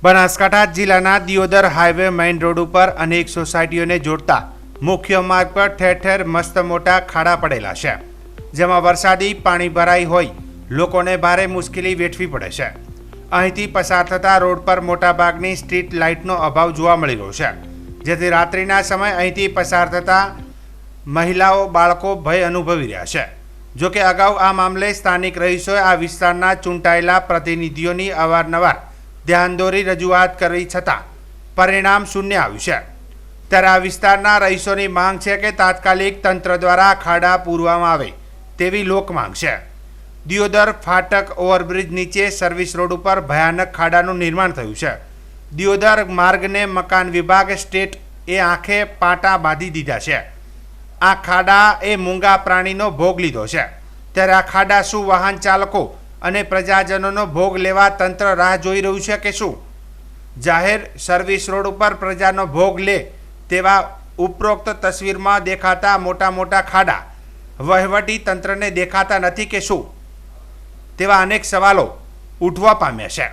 બનાસકાંઠા જિલ્લાના Deodar highway main road ઉપર અનેક સોસાયટીઓને જોડતા મુખ્ય માર્ગ પર ઠેર ઠેર મસ્ત મોટા ખાડા પડેલા છે, જેમાં વરસાદી પાણી ભરાઈ હોય લોકોને ભારે મુશ્કેલી વેઠવી પડે છે। અહીંથી પસાર થતા રોડ પર મોટાભાગની સ્ટ્રીટ લાઇટનો અભાવ જોવા મળી રહ્યો છે, જેથી રાત્રિના સમય અહીંથી પસાર થતા મહિલાઓ બાળકો ભય અનુભવી રહ્યા છે। જોકે અગાઉ આ મામલે સ્થાનિક રહીશોએ આ વિસ્તારના ચૂંટાયેલા પ્રતિનિધિઓની અવારનવાર ધ્યાન દોરી રજૂઆત કરી છતાં પરિણામ શૂન્ય આવ્યું છે। ત્યારે આ વિસ્તારના રહીશોની માંગ છે કે તાત્કાલિક તંત્ર દ્વારા ખાડા પૂરવામાં આવે તેવી લોક માંગ છે। દિયોદર ફાટક ઓવરબ્રિજ નીચે સર્વિસ રોડ ઉપર ભયાનક ખાડાનું નિર્માણ થયું છે। દિયોદર માર્ગને મકાન વિભાગ સ્ટેટ એ આંખે પાટા બાંધી દીધા છે। આ ખાડા એ મૂંગા પ્રાણીનો ભોગ લીધો છે, ત્યારે આ ખાડા શું વાહન ચાલકો અને પ્રજાજનોનો ભોગ લેવા તંત્ર રાહ જોઈ રહ્યું છે કે શું? જાહેર સર્વિસ રોડ ઉપર પ્રજાનો ભોગ લે તેવા ઉપરોક્ત તસવીરમાં દેખાતા મોટા મોટા ખાડા વહીવટી તંત્રને દેખાતા નથી કે શું? તેવા અનેક સવાલો ઉઠવા પામ્યા છે।